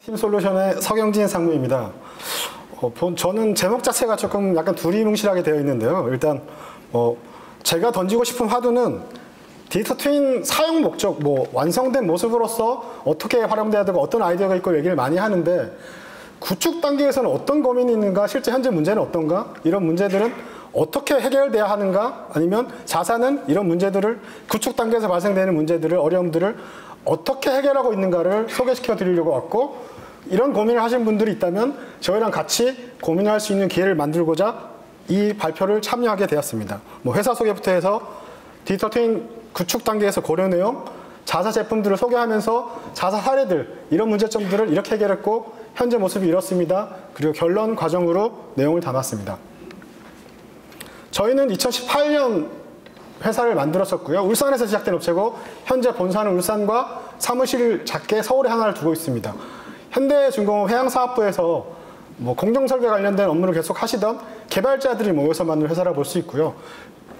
팀솔루션의 서경진 상무입니다. 저는 제목 자체가 조금 약간 두리뭉실하게 되어 있는데요. 일단 제가 던지고 싶은 화두는 디지털 트윈 사용 목적, 완성된 모습으로서 어떻게 활용돼야 되고 어떤 아이디어가 있고 얘기를 많이 하는데, 구축 단계에서는 어떤 고민이 있는가, 실제 현재 문제는 어떤가, 이런 문제들은 어떻게 해결돼야 하는가, 아니면 자사는 이런 문제들을, 구축 단계에서 발생되는 문제들을, 어려움들을 어떻게 해결하고 있는가를 소개시켜 드리려고 왔고, 이런 고민을 하신 분들이 있다면 저희랑 같이 고민할 수 있는 기회를 만들고자 이 발표를 참여하게 되었습니다. 회사 소개부터 해서 디지털 트윈 구축 단계에서 고려 내용, 자사 제품들을 소개하면서 자사 사례들, 이런 문제점들을 이렇게 해결했고 현재 모습이 이렇습니다. 그리고 결론 과정으로 내용을 담았습니다. 저희는 2018년 회사를 만들었었고요. 울산에서 시작된 업체고 현재 본사는 울산과 사무실 작게 서울에 하나를 두고 있습니다. 현대중공업 해양사업부에서 공정설계 관련된 업무를 계속 하시던 개발자들이 모여서 만든 회사라 볼 수 있고요.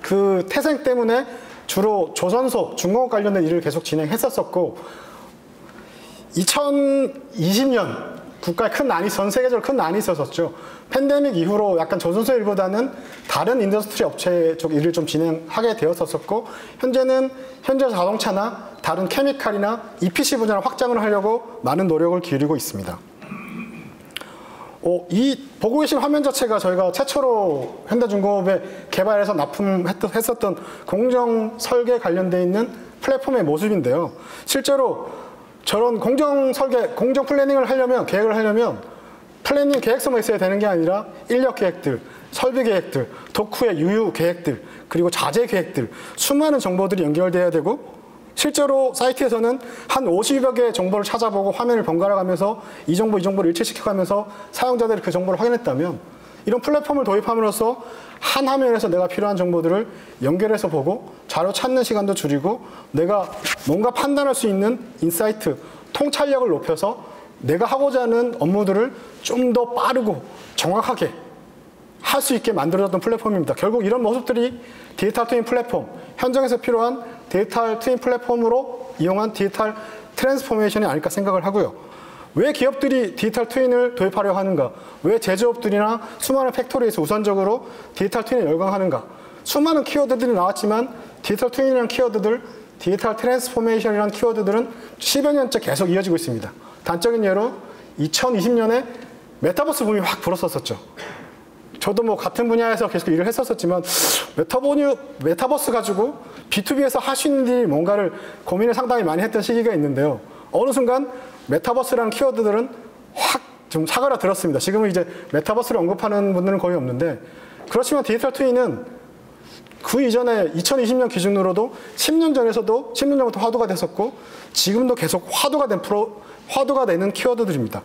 그 태생 때문에 주로 조선소, 중공업 관련된 일을 계속 진행했었었고, 2020년 국가에 큰 난이, 전 세계적으로 큰 난이 있었었죠. 팬데믹 이후로 약간 조선소 일보다는 다른 인더스트리 업체 쪽 일을 좀 진행하게 되었었고, 현재 자동차나 다른 케미칼이나 EPC 분야를 확장을 하려고 많은 노력을 기울이고 있습니다. 이 보고 계신 화면 자체가 저희가 최초로 현대중공업에 개발해서 납품했었던 공정 설계 관련되어 있는 플랫폼의 모습인데요. 실제로 저런 공정 설계, 공정 플래닝을 하려면, 계획을 하려면 플래닝 계획서만 있어야 되는 게 아니라 인력 계획들, 설비 계획들, 도쿠의 유유 계획들, 그리고 자재 계획들, 수많은 정보들이 연결돼야 되고, 실제로 사이트에서는 한 50여 개의 정보를 찾아보고 화면을 번갈아 가면서 이 정보를 일치시켜가면서 사용자들이 그 정보를 확인했다면, 이런 플랫폼을 도입함으로써 한 화면에서 내가 필요한 정보들을 연결해서 보고 자료 찾는 시간도 줄이고, 내가 뭔가 판단할 수 있는 인사이트, 통찰력을 높여서 내가 하고자 하는 업무들을 좀 더 빠르고 정확하게 할 수 있게 만들어졌던 플랫폼입니다. 결국 이런 모습들이 디지털 트윈 플랫폼, 현장에서 필요한 디지털 트윈 플랫폼으로 이용한 디지털 트랜스포메이션이 아닐까 생각을 하고요. 왜 기업들이 디지털 트윈을 도입하려 하는가? 왜 제조업들이나 수많은 팩토리에서 우선적으로 디지털 트윈에 열광하는가? 수많은 키워드들이 나왔지만 디지털 트윈이라는 키워드들, 디지털 트랜스포메이션이라는 키워드들은 10여 년째 계속 이어지고 있습니다. 단적인 예로 2020년에 메타버스 붐이 확 불었었죠. 저도 같은 분야에서 계속 일을 했었지만 메타버스 가지고 B2B에서 할 수 있는 일이 뭔가를 고민을 상당히 많이 했던 시기가 있는데요. 어느 순간 메타버스라는 키워드들은 확 좀 사그라들었습니다. 지금은 이제 메타버스를 언급하는 분들은 거의 없는데, 그렇지만 디지털 트윈은 그 이전에 2020년 기준으로도 10년 전부터 화두가 됐었고, 지금도 계속 화두가 되는 키워드들입니다.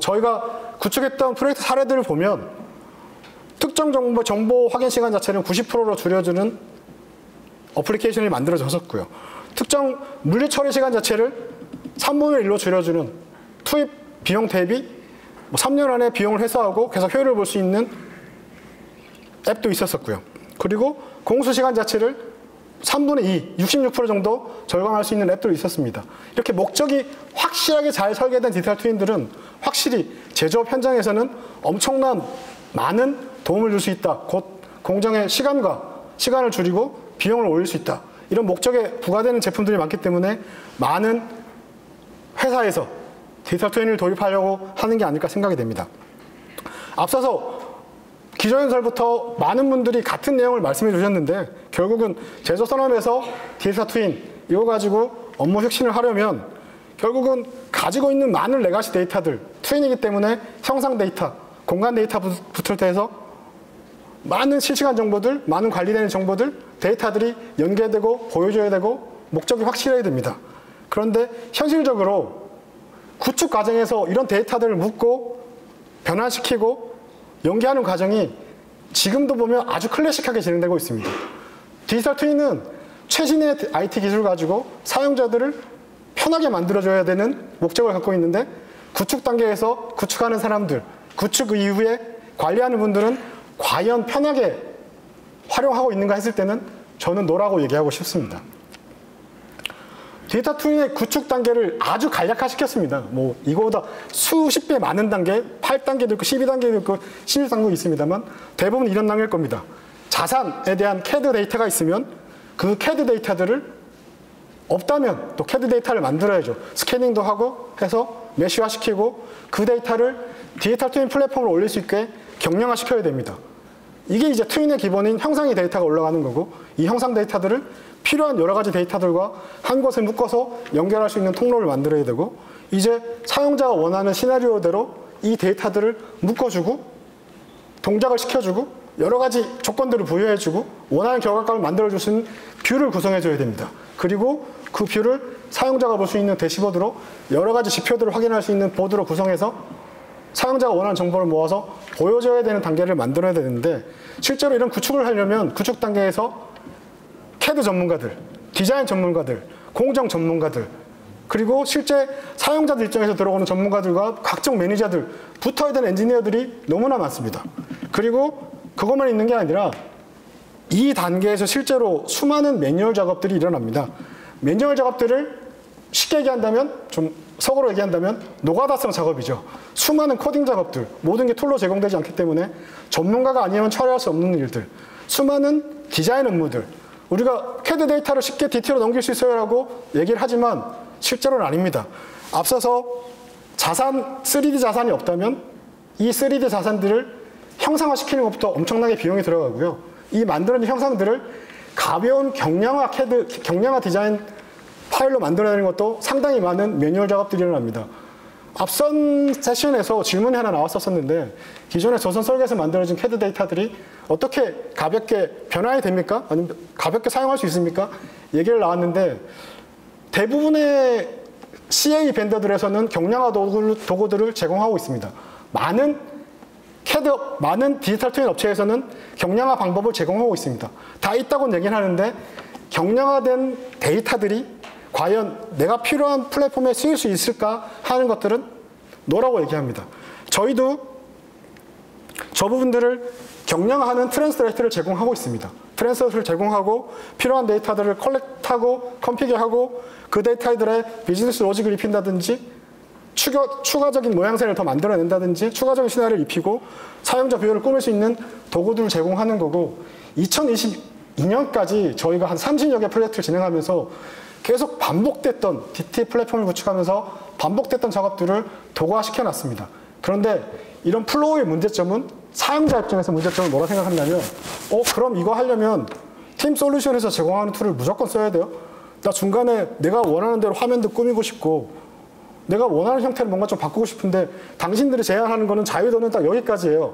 저희가 구축했던 프로젝트 사례들을 보면 특정 정보 확인 시간 자체를 90%로 줄여주는 어플리케이션이 만들어졌었고요. 특정 물리 처리 시간 자체를 3분의 1로 줄여주는 투입 비용 대비 3년 안에 비용을 회수하고 계속 효율을 볼 수 있는 앱도 있었었고요. 그리고 공수 시간 자체를 3분의 2, 66% 정도 절감할 수 있는 앱도 있었습니다. 이렇게 목적이 확실하게 잘 설계된 디지털 트윈들은 확실히 제조업 현장에서는 엄청난 많은 도움을 줄 수 있다. 곧 공정의 시간을 줄이고 비용을 올릴 수 있다. 이런 목적에 부과되는 제품들이 많기 때문에 많은 회사에서 디지털 트윈을 도입하려고 하는 게 아닐까 생각이 됩니다. 앞서서 기존연설부터 많은 분들이 같은 내용을 말씀해 주셨는데, 결국은 제조 산업에서 디지털 트윈 이거 가지고 업무 혁신을 하려면 결국은 가지고 있는 많은 레가시 데이터들, 트윈이기 때문에 형상 데이터, 공간 데이터부터 해서 많은 실시간 정보들, 많은 관리되는 정보들, 데이터들이 연계되고 보여줘야 되고 목적이 확실해야 됩니다. 그런데 현실적으로 구축 과정에서 이런 데이터들을 묻고 변환시키고 연계하는 과정이 지금도 보면 아주 클래식하게 진행되고 있습니다. 디지털 트윈은 최신의 IT 기술을 가지고 사용자들을 편하게 만들어줘야 되는 목적을 갖고 있는데, 구축 단계에서 구축하는 사람들, 구축 이후에 관리하는 분들은 과연 편하게 활용하고 있는가 했을 때는 저는 노라고 얘기하고 싶습니다. 디지털 트윈의 구축 단계를 아주 간략화시켰습니다. 뭐 이거보다 수십 배 많은 단계, 8단계도 있고 12단계도 있고 16단계도 있습니다만 대부분 이런 단계일 겁니다. 자산에 대한 CAD 데이터가 있으면 그 CAD 데이터들을 없다면 또 CAD 데이터를 만들어야죠. 스캐닝도 하고 해서 메쉬화시키고 그 데이터를 디지털 트윈 플랫폼으로 올릴 수 있게 경량화시켜야 됩니다. 이게 이제 트윈의 기본인 형상의 데이터가 올라가는 거고 이 형상 데이터들을 필요한 여러 가지 데이터들과 한 곳에 묶어서 연결할 수 있는 통로를 만들어야 되고 이제 사용자가 원하는 시나리오대로 이 데이터들을 묶어주고 동작을 시켜주고 여러 가지 조건들을 부여해주고 원하는 결과값을 만들어줄 수 있는 뷰를 구성해줘야 됩니다. 그리고 그 뷰를 사용자가 볼 수 있는 대시보드로 여러 가지 지표들을 확인할 수 있는 보드로 구성해서 사용자가 원하는 정보를 모아서 보여줘야 되는 단계를 만들어야 되는데 실제로 이런 구축을 하려면 구축 단계에서 CAD 전문가들, 디자인 전문가들, 공정 전문가들 그리고 실제 사용자들 입장에서 들어오는 전문가들과 각종 매니저들 붙어야 되는 엔지니어들이 너무나 많습니다. 그리고 그것만 있는 게 아니라 이 단계에서 실제로 수많은 매뉴얼 작업들이 일어납니다. 매뉴얼 작업들을 쉽게 얘기한다면 좀 속으로 얘기한다면 노가다성 작업이죠. 수많은 코딩 작업들 모든 게 툴로 제공되지 않기 때문에 전문가가 아니면 처리할 수 없는 일들 수많은 디자인 업무들 우리가 CAD 데이터를 쉽게 DT로 넘길 수 있어요 라고 얘기를 하지만 실제로는 아닙니다. 앞서서 자산, 3D 자산이 없다면 이 3D 자산들을 형상화시키는 것부터 엄청나게 비용이 들어가고요. 이 만들어진 형상들을 가벼운 경량화 디자인 파일로 만들어내는 것도 상당히 많은 매뉴얼 작업들이 일어납니다. 앞선 세션에서 질문이 하나 나왔었는데 기존의 조선 설계에서 만들어진 CAD 데이터들이 어떻게 가볍게 변환이 됩니까? 아니면 가볍게 사용할 수 있습니까? 얘기를 나왔는데 대부분의 CA 벤더들에서는 경량화 도구들을 제공하고 있습니다. 많은 디지털 트윈 업체에서는 경량화 방법을 제공하고 있습니다. 다 있다고는 얘기는 하는데 경량화된 데이터들이 과연 내가 필요한 플랫폼에 쓰일 수 있을까 하는 것들은 노라고 얘기합니다. 저희도 저 부분들을 경량화하는 트랜스레이터를 제공하고 있습니다. 트랜스레이터를 제공하고 필요한 데이터들을 컬렉트하고 컴피그하고 그 데이터들의 비즈니스 로직을 입힌다든지 추가적인 모양새를 더 만들어낸다든지 추가적인 시나리오를 입히고 사용자 뷰어를 꾸밀 수 있는 도구들을 제공하는 거고 2022년까지 저희가 한 30여 개 프로젝트를 진행하면서 계속 반복됐던 DT 플랫폼을 구축하면서 반복됐던 작업들을 도구화시켜 놨습니다. 그런데 이런 플로우의 문제점은 사용자 입장에서 문제점은 뭐라 생각한다면 그럼 이거 하려면 팀 솔루션에서 제공하는 툴을 무조건 써야 돼요? 나 중간에 내가 원하는 대로 화면도 꾸미고 싶고 내가 원하는 형태를 뭔가 좀 바꾸고 싶은데 당신들이 제안하는 거는 자유도는 딱 여기까지예요.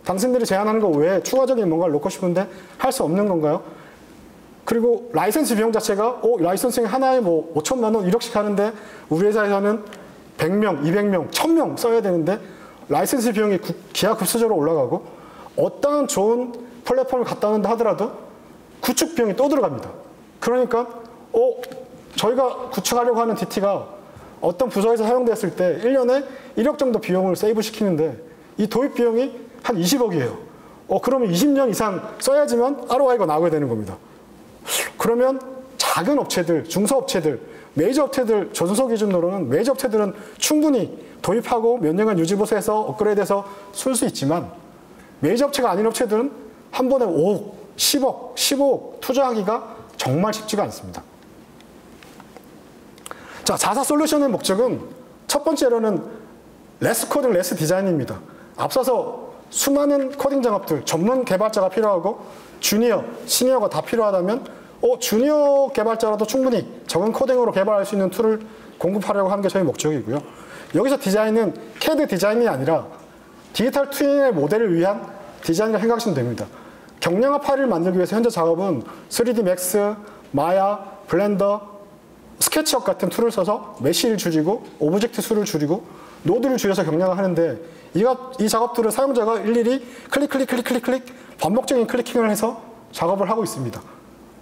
당신들이 제안하는 거 외에 추가적인 뭔가를 넣고 싶은데 할 수 없는 건가요? 그리고 라이센스 비용 자체가 라이선싱 하나에 뭐 5천만 원 1억씩 하는데 우리 회사에서는 100명, 200명, 1000명 써야 되는데 라이센스 비용이 기하급수적으로 올라가고 어떠한 좋은 플랫폼을 갖다 놓는다 하더라도 구축 비용이 또 들어갑니다. 그러니까 저희가 구축하려고 하는 DT가 어떤 부서에서 사용됐을 때 1년에 1억 정도 비용을 세이브 시키는데 이 도입 비용이 한 20억이에요. 그러면 20년 이상 써야지만 ROI가 나오게 되는 겁니다. 그러면 작은 업체들, 중소업체들, 메이저 업체들 저소속 기준으로는 메이저 업체들은 충분히 도입하고 몇 년간 유지보수해서 업그레이드해서 쓸 수 있지만 메이저 업체가 아닌 업체들은 한 번에 5억, 10억, 15억 투자하기가 정말 쉽지가 않습니다. 자, 자사 솔루션의 목적은 첫 번째로는 레스 코딩, 레스 디자인입니다. 앞서서 수많은 코딩 작업들, 전문 개발자가 필요하고 주니어, 시니어가 다 필요하다면 주니어 개발자라도 충분히 적은 코딩으로 개발할 수 있는 툴을 공급하려고 하는 게 저희 목적이고요. 여기서 디자인은 CAD 디자인이 아니라 디지털 트윈의 모델을 위한 디자인과 생각하시면 됩니다. 경량화 파일을 만들기 위해서 현재 작업은 3D 맥스, 마야, 블렌더, 스케치업 같은 툴을 써서 메쉬를 줄이고 오브젝트 수를 줄이고 노드를 줄여서 경량화하는데 이 작업들을 사용자가 일일이 클릭 반복적인 클리킹을 해서 작업을 하고 있습니다.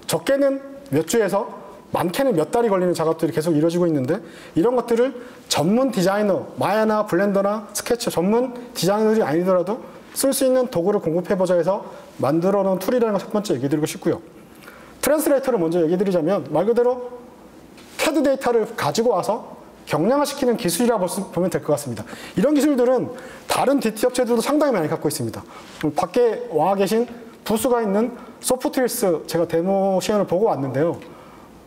적게는 몇 주에서 많게는 몇 달이 걸리는 작업들이 계속 이루어지고 있는데 이런 것들을 전문 디자이너, 마야나 블렌더나 스케치 전문 디자이너들이 아니더라도 쓸 수 있는 도구를 공급해보자 해서 만들어 놓은 툴이라는 걸 첫 번째 얘기 드리고 싶고요. 트랜스레이터를 먼저 얘기 드리자면 말 그대로 CAD 데이터를 가지고 와서 경량화시키는 기술이라고 보면 될 것 같습니다. 이런 기술들은 다른 DT 업체들도 상당히 많이 갖고 있습니다. 밖에 와 계신 부수가 있는 소프트힐스 제가 데모 시연을 보고 왔는데요.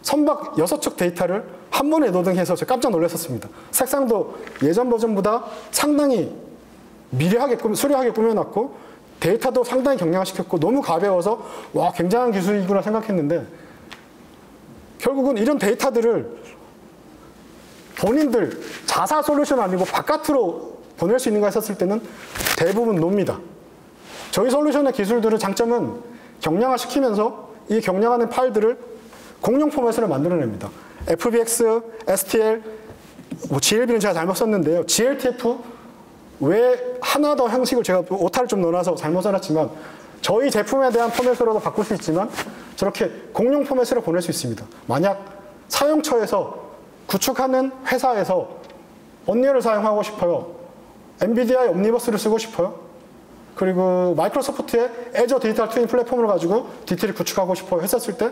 선박 6척 데이터를 한 번에 노딩해서 제가 깜짝 놀랐었습니다. 색상도 예전 버전보다 상당히 미려하게, 수려하게 꾸며놨고 데이터도 상당히 경량화시켰고 너무 가벼워서 와, 굉장한 기술이구나 생각했는데 결국은 이런 데이터들을 본인들 자사 솔루션 아니고 바깥으로 보낼 수 있는 거 했었을 때는 대부분 놉니다. 저희 솔루션의 기술들의 장점은 경량화시키면서 이 경량화된 파일들을 공용 포맷으로 만들어냅니다. FBX, STL, GLB는 제가 잘못 썼는데요. GLTF 왜 하나 더 형식을 제가 오타를 좀 넣어놔서 잘못 써놨지만 저희 제품에 대한 포맷으로도 바꿀 수 있지만 저렇게 공용 포맷으로 보낼 수 있습니다. 만약 사용처에서 구축하는 회사에서 언리얼을 사용하고 싶어요. 엔비디아의 옴니버스를 쓰고 싶어요. 그리고 마이크로소프트의 애저 디지털 트윈 플랫폼을 가지고 DT를 구축하고 싶어요 했었을 때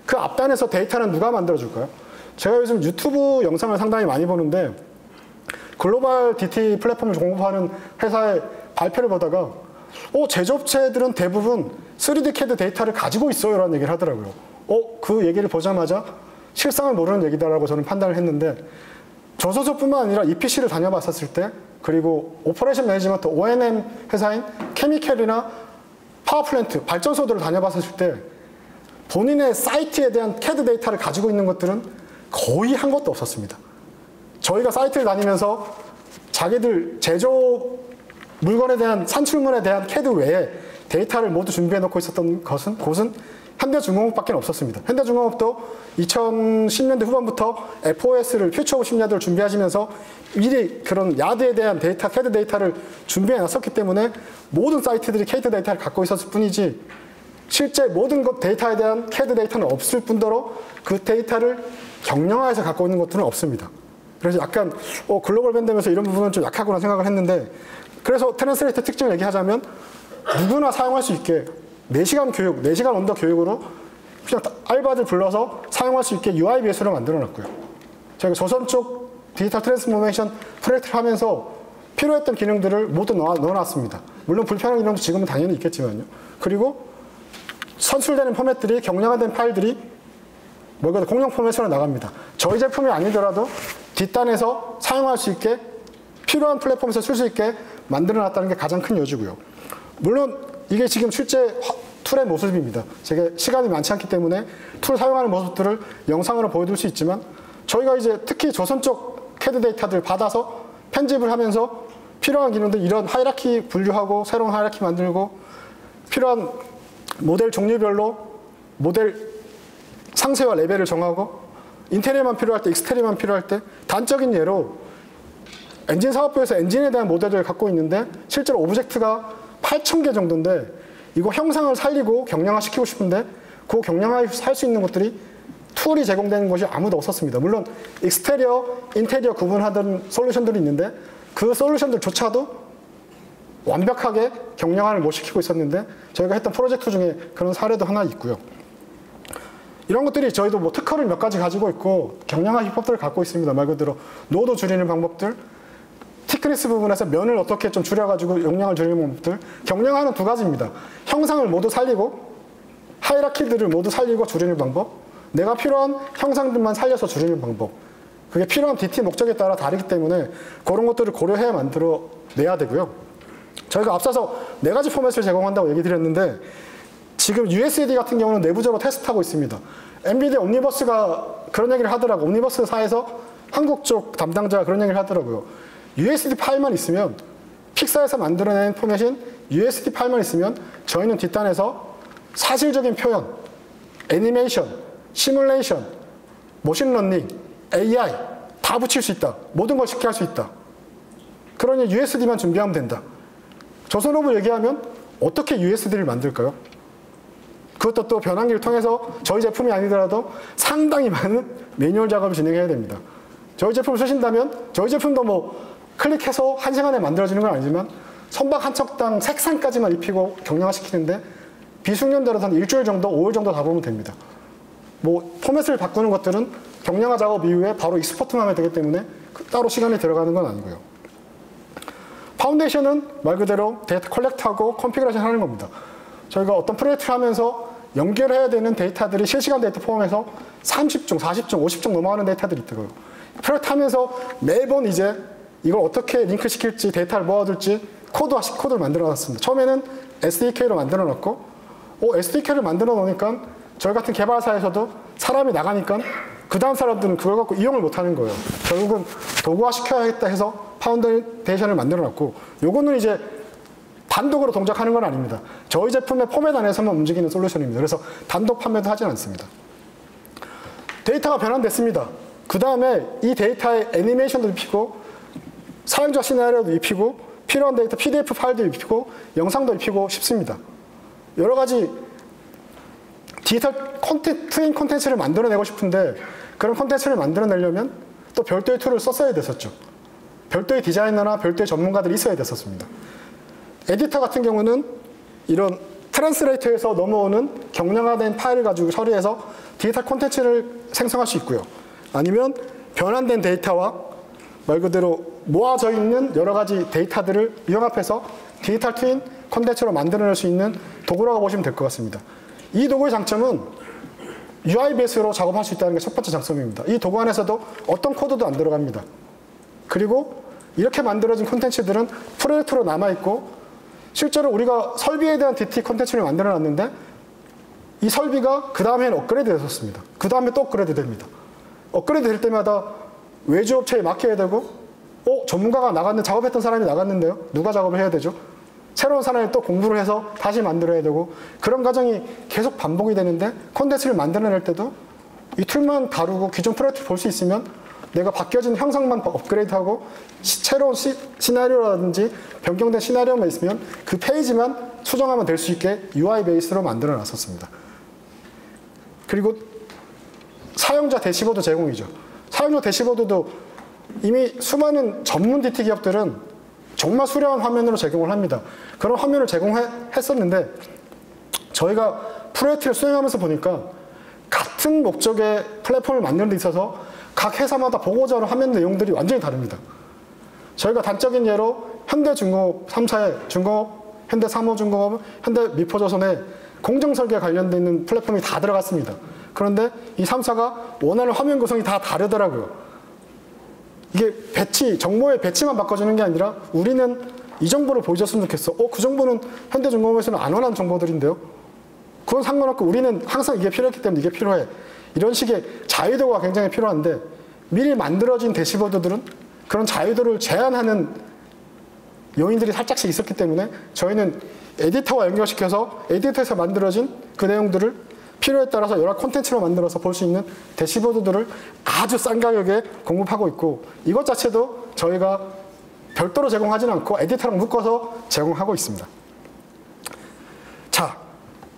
그 앞단에서 데이터는 누가 만들어줄까요? 제가 요즘 유튜브 영상을 상당히 많이 보는데 글로벌 DT 플랫폼을 공급하는 회사의 발표를 보다가 제조업체들은 대부분 3D CAD 데이터를 가지고 있어요 라는 얘기를 하더라고요. 그 얘기를 보자마자 실상을 모르는 얘기다라고 저는 판단을 했는데 조소조뿐만 아니라 EPC를 다녀봤었을 때 그리고 오퍼레이션 매니지먼트 O&M 회사인 케미칼이나 파워플랜트, 발전소들을 다녀봤었을 때 본인의 사이트에 대한 CAD 데이터를 가지고 있는 것들은 거의 한 것도 없었습니다. 저희가 사이트를 다니면서 자기들 제조 물건에 대한 산출물에 대한 CAD 외에 데이터를 모두 준비해 놓고 있었던 곳은 현대중공업밖에 없었습니다. 현대중공업도 2010년대 후반부터 FOS를 퓨처 오브 심야드를 준비하시면서 미리 그런 야드에 대한 데이터, CAD 데이터를 준비해 놨었기 때문에 모든 사이트들이 CAD 데이터를 갖고 있었을 뿐이지 실제 모든 데이터에 대한 CAD 데이터는 없을 뿐더러 그 데이터를 경량화해서 갖고 있는 것들은 없습니다. 그래서 약간 글로벌 밴드면서 이런 부분은 좀 약하구나 생각을 했는데 그래서 트랜스레이터 특징을 얘기하자면 누구나 사용할 수 있게 4시간 교육, 4시간 언더 교육으로 그냥 알바들 불러서 사용할 수 있게 UIBS로 만들어놨고요. 저희가 조선 쪽 디지털 트랜스포메이션 프로젝트를 하면서 필요했던 기능들을 모두 넣어놨습니다. 물론 불편한 기능도 지금은 당연히 있겠지만요. 그리고 선출되는 포맷들이 경량화된 파일들이 공용 포맷으로 나갑니다. 저희 제품이 아니더라도 뒷단에서 사용할 수 있게 필요한 플랫폼에서 쓸 수 있게 만들어놨다는 게 가장 큰 여지고요. 물론 이게 지금 실제 툴의 모습입니다. 제가 시간이 많지 않기 때문에 툴 사용하는 모습들을 영상으로 보여드릴 수 있지만 저희가 이제 특히 조선 쪽 CAD 데이터들 받아서 편집을 하면서 필요한 기능들 이런 하이라키 분류하고 새로운 하이라키 만들고 필요한 모델 종류별로 모델 상세와 레벨을 정하고 인테리어만 필요할 때, 익스테리어만 필요할 때 단적인 예로 엔진 사업부에서 엔진에 대한 모델을 갖고 있는데 실제로 오브젝트가 8,000개 정도인데 이거 형상을 살리고 경량화시키고 싶은데 그 경량화할 수 있는 것들이 툴이 제공되는 것이 아무도 없었습니다. 물론 익스테리어, 인테리어 구분하던 솔루션들이 있는데 그 솔루션들조차도 완벽하게 경량화를 못 시키고 있었는데 저희가 했던 프로젝트 중에 그런 사례도 하나 있고요. 이런 것들이 저희도 특허를 몇 가지 가지고 있고 경량화 기법들을 갖고 있습니다. 말 그대로 노드 줄이는 방법들, 티크니스 부분에서 면을 어떻게 좀 줄여가지고 용량을 줄이는 방법들. 경량화는 2가지입니다. 형상을 모두 살리고 하이라키들을 모두 살리고 줄이는 방법, 내가 필요한 형상들만 살려서 줄이는 방법. 그게 필요한 DT 목적에 따라 다르기 때문에 그런 것들을 고려해야 만들어내야 되고요. 저희가 앞서서 4가지 포맷을 제공한다고 얘기 드렸는데 지금 USD 같은 경우는 내부적으로 테스트하고 있습니다. 엔비디아 옴니버스가 그런 얘기를 하더라고요. 옴니버스사에서 한국 쪽 담당자가 그런 얘기를 하더라고요. USD 파일만 있으면 픽사에서 만들어낸 포맷인 USD 파일만 있으면 저희는 뒷단에서 사실적인 표현, 애니메이션, 시뮬레이션, 머신러닝, AI 다 붙일 수 있다. 모든 걸 쉽게 할 수 있다. 그러니 USD만 준비하면 된다. 조선업을 얘기하면 어떻게 USD를 만들까요? 그것도 또 변환기를 통해서 저희 제품이 아니더라도 상당히 많은 매뉴얼 작업을 진행해야 됩니다. 저희 제품을 쓰신다면 저희 제품도 클릭해서 1시간에 만들어지는 건 아니지만 선박 한 척당 색상까지만 입히고 경량화시키는데 비숙련대로는 일주일 정도, 5일 정도 잡으면 됩니다. 포맷을 바꾸는 것들은 경량화 작업 이후에 바로 익스포트만 하면 되기 때문에 따로 시간이 들어가는 건 아니고요. 파운데이션은 말 그대로 데이터 컬렉트하고 컨피그레이션 하는 겁니다. 저희가 어떤 프로젝트를 하면서 연결해야 되는 데이터들이 실시간 데이터 포함해서 30종, 40종, 50종 넘어가는 데이터들이 있더라고요. 프로젝트 하면서 매번 이제 이걸 어떻게 링크 시킬지, 데이터를 모아둘지 코드를 만들어 놨습니다. 처음에는 SDK로 만들어 놨고, SDK를 만들어 놓으니까 저희 같은 개발사에서도 사람이 나가니까 그 다음 사람들은 그걸 갖고 이용을 못 하는 거예요. 결국은 도구화 시켜야겠다 해서 파운데이션을 만들어 놨고, 요거는 이제 단독으로 동작하는 건 아닙니다. 저희 제품의 포맷 안에서만 움직이는 솔루션입니다. 그래서 단독 판매도 하진 않습니다. 데이터가 변환됐습니다. 그 다음에 이 데이터에 애니메이션도 입히고, 사용자 시나리오도 입히고, 필요한 데이터 PDF 파일도 입히고, 영상도 입히고 싶습니다. 여러 가지 디지털 트윈 콘텐츠를 만들어내고 싶은데, 그런 콘텐츠를 만들어내려면 또 별도의 툴을 썼어야 됐었죠. 별도의 디자이너나 별도의 전문가들이 있어야 됐었습니다. 에디터 같은 경우는 이런 트랜스레이터에서 넘어오는 경량화된 파일을 가지고 처리해서 디지털 콘텐츠를 생성할 수 있고요. 아니면 변환된 데이터와 말 그대로 모아져 있는 여러 가지 데이터들을 융합해서 디지털 트윈 콘텐츠로 만들어낼 수 있는 도구라고 보시면 될 것 같습니다. 이 도구의 장점은 UI 베이스로 작업할 수 있다는 게 첫 번째 장점입니다. 이 도구 안에서도 어떤 코드도 안 들어갑니다. 그리고 이렇게 만들어진 콘텐츠들은 프로젝트로 남아있고, 실제로 우리가 설비에 대한 DT 콘텐츠를 만들어 놨는데 이 설비가 그 다음에는 업그레이드 됐었습니다. 그 다음에 또 업그레이드 됩니다. 업그레이드 될 때마다 외주업체에 맡겨야 되고, 전문가가 나갔는데, 작업했던 사람이 나갔는데요. 누가 작업을 해야 되죠? 새로운 사람이 또 공부를 해서 다시 만들어야 되고, 그런 과정이 계속 반복이 되는데, 콘텐츠를 만들어낼 때도 이 툴만 다루고 기존 프로젝트를 볼 수 있으면 내가 바뀌어진 형상만 업그레이드하고 새로운 시나리오라든지 변경된 시나리오만 있으면 그 페이지만 수정하면 될 수 있게 UI 베이스로 만들어 놨었습니다. 그리고 사용자 대시보드 제공이죠. 사용자 대시보드도 이미 수많은 전문 DT 기업들은 정말 수려한 화면으로 제공을 합니다. 그런 화면을 제공했었는데 저희가 프로젝트를 수행하면서 보니까 같은 목적의 플랫폼을 만드는 데 있어서 각 회사마다 보고자 하는 화면 내용들이 완전히 다릅니다. 저희가 단적인 예로 현대중공업 3사의 중공업, 현대사무중공업, 현대미포조선에 공정설계에 관련되어 있는 플랫폼이 다 들어갔습니다. 그런데 이 3사가 원하는 화면 구성이 다 다르더라고요. 이게 정보의 배치만 바꿔주는 게 아니라 우리는 이 정보를 보여줬으면 좋겠어. 그 정보는 현대중공업에서는 안 원하는 정보들인데요. 그건 상관없고 우리는 항상 이게 필요했기 때문에 이게 필요해. 이런 식의 자유도가 굉장히 필요한데 미리 만들어진 대시보드들은 그런 자유도를 제한하는 요인들이 살짝씩 있었기 때문에 저희는 에디터와 연결시켜서 에디터에서 만들어진 그 내용들을 필요에 따라서 여러 콘텐츠로 만들어서 볼 수 있는 대시보드들을 아주 싼 가격에 공급하고 있고, 이것 자체도 저희가 별도로 제공하지는 않고 에디터랑 묶어서 제공하고 있습니다. 자,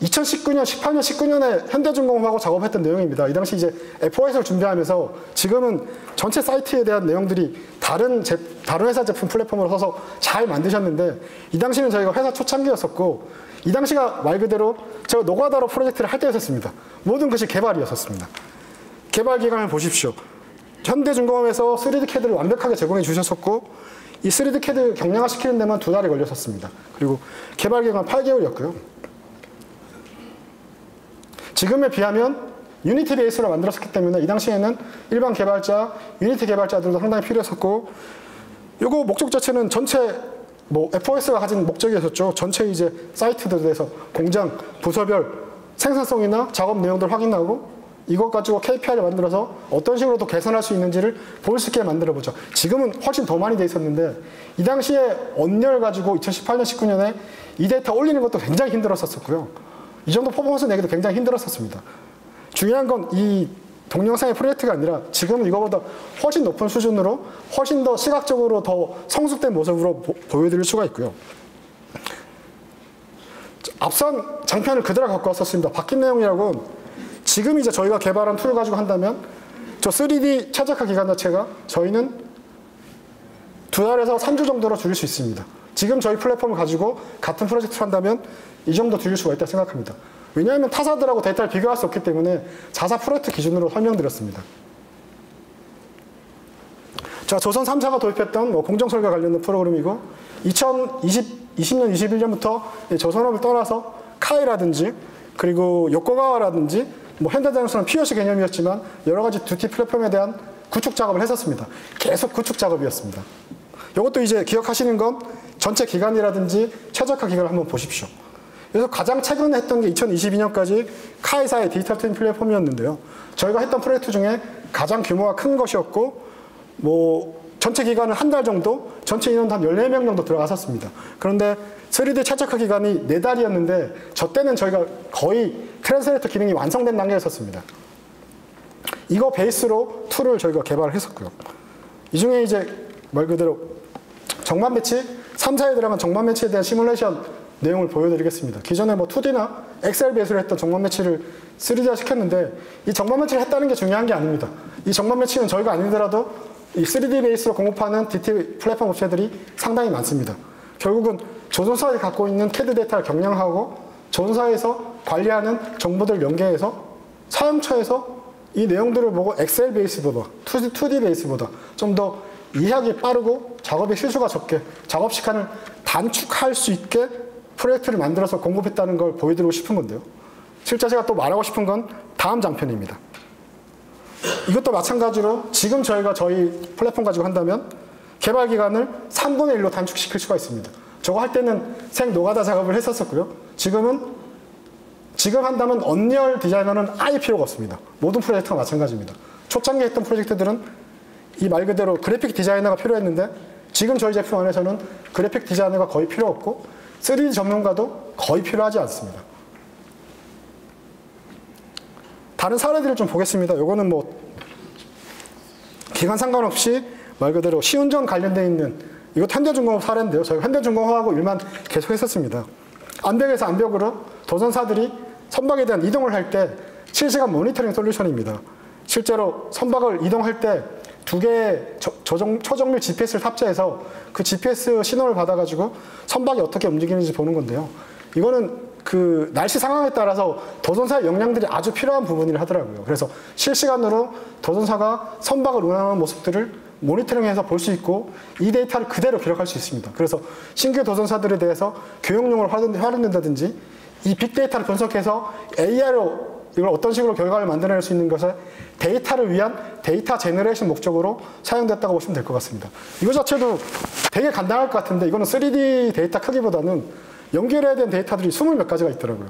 2019년, 18년, 19년에 현대중공업하고 작업했던 내용입니다. 이 당시 이제 FOS를 준비하면서 지금은 전체 사이트에 대한 내용들이 다른 회사 제품 플랫폼으로 써서 잘 만드셨는데, 이 당시는 저희가 회사 초창기였었고, 이 당시가 말 그대로 제가 노가다로 프로젝트를 할 때였었습니다. 모든 것이 개발이었었습니다. 개발 기간을 보십시오. 현대중공업에서 3D CAD를 완벽하게 제공해 주셨었고, 이 3D CAD 경량화 시키는 데만 2달이 걸렸었습니다. 그리고 개발 기간 8개월이었고요. 지금에 비하면 유니티 베이스로 만들었기 때문에 이 당시에는 일반 개발자, 유니티 개발자들도 상당히 필요했었고, 요거 목적 자체는 전체 FOS가 가진 목적이었었죠. 전체 이제 사이트들에서 공장, 부서별 생산성이나 작업 내용들 확인하고 이것 가지고 KPI를 만들어서 어떤 식으로 더 개선할 수 있는지를 볼 수 있게 만들어보죠. 지금은 훨씬 더 많이 돼 있었는데 이 당시에 언열 가지고 2018년, 19년에 이 데이터 올리는 것도 굉장히 힘들었었고요. 이 정도 퍼포먼스 내기도 굉장히 힘들었었습니다. 중요한 건 이 동영상의 프로젝트가 아니라 지금은 이거보다 훨씬 높은 수준으로 훨씬 더 시각적으로 더 성숙된 모습으로 보여드릴 수가 있고요. 앞선 장편을 그대로 갖고 왔었습니다. 바뀐 내용이라고 지금 이제 저희가 개발한 툴을 가지고 한다면 저 3D 최적화 기간 자체가 저희는 2달에서 3주 정도로 줄일 수 있습니다. 지금 저희 플랫폼을 가지고 같은 프로젝트를 한다면 이 정도 줄일 수가 있다고 생각합니다. 왜냐하면 타사들하고 데이터를 비교할 수 없기 때문에 자사 프로젝트 기준으로 설명드렸습니다. 자, 조선 3사가 도입했던 공정설계 관련된 프로그램이고 2020년, 21년부터 조선업을 떠나서 카이라든지 그리고 요코가와라든지 현대자동차는 POC 개념이었지만 여러 가지 듀티 플랫폼에 대한 구축 작업을 했었습니다. 계속 구축 작업이었습니다. 이것도 이제 기억하시는 건 전체 기간이라든지 최적화 기간을 한번 보십시오. 그래서 가장 최근에 했던 게 2022년까지 카이사의 디지털 트윈 플랫폼이었는데요. 저희가 했던 프로젝트 중에 가장 규모가 큰 것이었고 전체 기간은 한 달 정도, 전체 인원도 한 14명 정도 들어갔었습니다. 그런데 3D 최적화 기간이 4달이었는데 저 때는 저희가 거의 트랜스레이터 기능이 완성된 단계였었습니다. 이거 베이스로 툴을 저희가 개발을 했었고요. 이 중에 이제 말 그대로 정만 배치, 3사에 들어간 정만 배치에 대한 시뮬레이션 내용을 보여드리겠습니다. 기존에 2D나 엑셀 베이스로 했던 정만 배치를 3D화 시켰는데 이 정만 배치를 했다는 게 중요한 게 아닙니다. 이 정만 배치는 저희가 아니더라도 이 3D 베이스로 공급하는 DT 플랫폼 업체들이 상당히 많습니다. 결국은 조선사에 갖고 있는 CAD 데이터를 경량하고 조선사에서 관리하는 정보들을 연계해서 사용처에서 이 내용들을 보고 엑셀 베이스보다 2D 베이스보다 좀 더 이해하기 빠르고 작업의 실수가 적게 작업 시간을 단축할 수 있게 프로젝트를 만들어서 공급했다는 걸 보여드리고 싶은 건데요. 실제 제가 또 말하고 싶은 건 다음 장편입니다. 이것도 마찬가지로 지금 저희가 저희 플랫폼 가지고 한다면 개발 기간을 3분의 1로 단축시킬 수가 있습니다. 저거 할 때는 생 노가다 작업을 했었고요. 지금 한다면 언리얼 디자이너는 아예 필요가 없습니다. 모든 프로젝트가 마찬가지입니다. 초창기에 했던 프로젝트들은 이 말 그대로 그래픽 디자이너가 필요했는데 지금 저희 제품 안에서는 그래픽 디자이너가 거의 필요 없고 3D 전문가도 거의 필요하지 않습니다. 다른 사례들을 좀 보겠습니다. 요거는 기간 상관없이 말 그대로 시운전 관련되어 있는 이것도 현대중공업 사례인데요. 저희 현대중공업하고 일만 계속 했었습니다. 암벽에서 암벽으로 도전사들이 선박에 대한 이동을 할 때 실시간 모니터링 솔루션입니다. 실제로 선박을 이동할 때 2개의 초정밀 GPS를 탑재해서 그 GPS 신호를 받아가지고 선박이 어떻게 움직이는지 보는 건데요. 이거는 그 날씨 상황에 따라서 도전사의 역량들이 아주 필요한 부분이라 하더라고요. 그래서 실시간으로 도전사가 선박을 운항하는 모습들을 모니터링해서 볼 수 있고 이 데이터를 그대로 기록할 수 있습니다. 그래서 신규 도전사들에 대해서 교육용으로 활용된다든지 이 빅데이터를 분석해서 AI로 이걸 어떤 식으로 결과를 만들어낼 수 있는 것에 데이터를 위한 데이터 제너레이션 목적으로 사용됐다고 보시면 될 것 같습니다. 이거 자체도 되게 간단할 것 같은데 이거는 3D 데이터 크기보다는 연결해야 되는 데이터들이 20몇 가지가 있더라고요.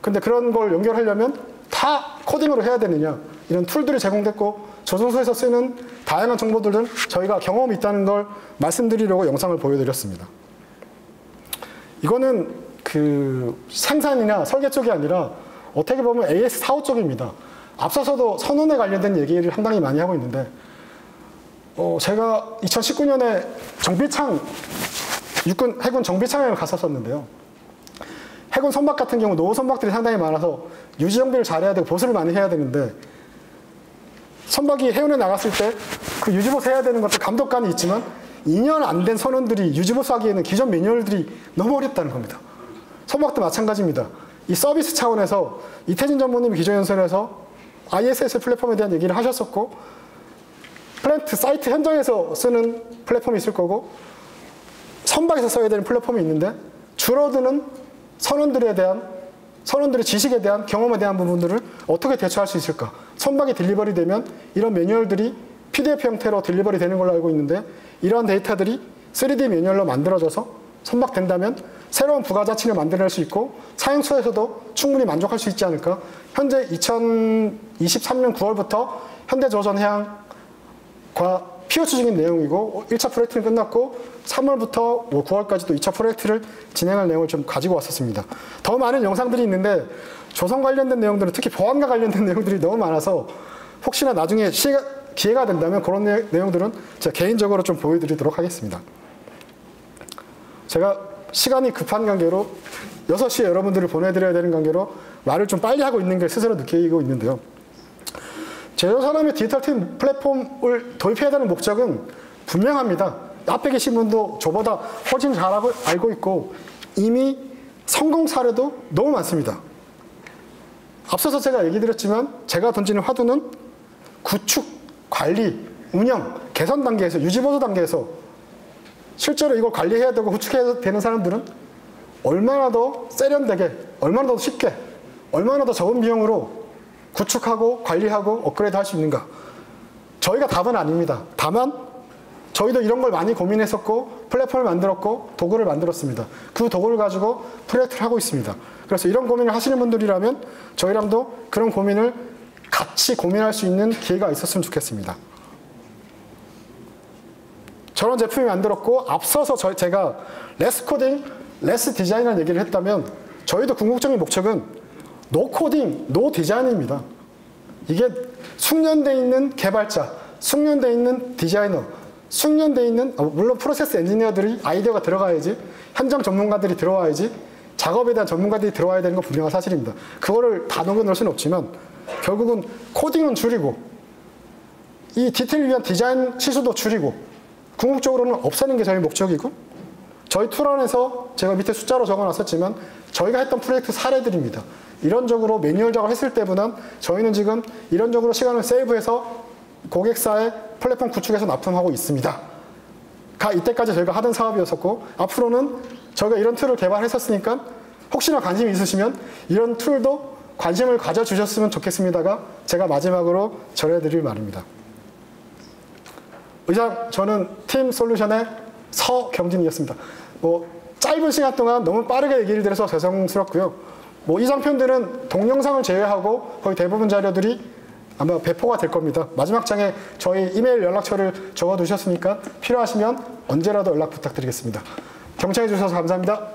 근데 그런 걸 연결하려면 다 코딩으로 해야 되느냐, 이런 툴들이 제공됐고 조선소에서 쓰는 다양한 정보들은 저희가 경험이 있다는 걸 말씀드리려고 영상을 보여드렸습니다. 이거는 그 생산이나 설계 쪽이 아니라 어떻게 보면 AS 사후 쪽입니다. 앞서서도 선원에 관련된 얘기를 상당히 많이 하고 있는데 제가 2019년에 정비창 해군 정비창을 갔었었는데요. 해군 선박 같은 경우 노후 선박들이 상당히 많아서 유지 정비를 잘해야 되고 보수를 많이 해야 되는데 선박이 해운에 나갔을 때 그 유지보수 해야 되는 것도 감독관이 있지만 2년 안 된 선원들이 유지보수 하기에는 기존 매뉴얼들이 너무 어렵다는 겁니다. 선박도 마찬가지입니다. 이 서비스 차원에서 이태진 전무님이 기조연설에서 ISS 플랫폼에 대한 얘기를 하셨었고 플랜트 사이트 현장에서 쓰는 플랫폼이 있을 거고 선박에서 써야 되는 플랫폼이 있는데 줄어드는 선원들의 지식에 대한 경험에 대한 부분들을 어떻게 대처할 수 있을까? 선박이 딜리버리 되면 이런 매뉴얼들이 PDF 형태로 딜리버리 되는 걸로 알고 있는데 이러한 데이터들이 3D 매뉴얼로 만들어져서 선박 된다면 새로운 부가가치를 만들어낼 수 있고 사용처에서도 충분히 만족할 수 있지 않을까? 현재 2023년 9월부터 현대조선해양과 POC 중인 내용이고 1차 프로젝트는 끝났고 3월부터 9월까지도 2차 프로젝트를 진행할 내용을 좀 가지고 왔었습니다. 더 많은 영상들이 있는데 조선 관련된 내용들은 특히 보안과 관련된 내용들이 너무 많아서 혹시나 나중에 기회가 된다면 그런 내용들은 제가 개인적으로 좀 보여드리도록 하겠습니다. 제가 시간이 급한 관계로 6시에 여러분들을 보내드려야 되는 관계로 말을 좀 빨리 하고 있는 걸 스스로 느끼고 있는데요. 제조산업의 디지털 팀 플랫폼을 도입해야 되는 목적은 분명합니다. 앞에 계신 분도 저보다 훨씬 잘 알고 있고 이미 성공 사례도 너무 많습니다. 앞서서 제가 얘기 드렸지만 제가 던지는 화두는 구축, 관리, 운영, 개선 단계에서, 유지보수 단계에서 실제로 이걸 관리해야 되고 구축해야 되는 사람들은 얼마나 더 세련되게, 얼마나 더 쉽게, 얼마나 더 적은 비용으로 구축하고 관리하고 업그레이드 할 수 있는가? 저희가 답은 아닙니다. 다만 저희도 이런 걸 많이 고민했었고 플랫폼을 만들었고 도구를 만들었습니다. 그 도구를 가지고 프로젝트를 하고 있습니다. 그래서 이런 고민을 하시는 분들이라면 저희랑도 그런 고민을 같이 고민할 수 있는 기회가 있었으면 좋겠습니다. 저런 제품이 만들었고 앞서서 제가 레스 코딩, 레스 디자인이라는 얘기를 했다면 저희도 궁극적인 목적은 노 코딩, 노 디자인입니다. 이게 숙련되어 있는 개발자, 숙련되어 있는 디자이너, 숙련되어 있는 물론 프로세스 엔지니어들이 아이디어가 들어가야지, 현장 전문가들이 들어와야지, 작업에 대한 전문가들이 들어와야 되는 건 분명한 사실입니다. 그거를 다 녹여놓을 수는 없지만 결국은 코딩은 줄이고 이 디테일을 위한 디자인 시수도 줄이고 궁극적으로는 없애는 게 저희 목적이고, 저희 툴 안에서 제가 밑에 숫자로 적어놨었지만 저희가 했던 프로젝트 사례들입니다. 이런적으로 매뉴얼 작업을 했을 때보단 저희는 지금 이런적으로 시간을 세이브해서 고객사의 플랫폼 구축해서 납품하고 있습니다. 이때까지 저희가 하던 사업이었었고, 앞으로는 저희가 이런 툴을 개발했었으니까 혹시나 관심이 있으시면 이런 툴도 관심을 가져주셨으면 좋겠습니다가 제가 마지막으로 전해드릴 말입니다. 이상 저는 팀 솔루션의 서경진이었습니다. 짧은 시간 동안 너무 빠르게 얘기를 드려서 죄송스럽고요. 이 장편들은 동영상을 제외하고 거의 대부분 자료들이 아마 배포가 될 겁니다. 마지막 장에 저희 이메일 연락처를 적어두셨으니까 필요하시면 언제라도 연락 부탁드리겠습니다. 경청해 주셔서 감사합니다.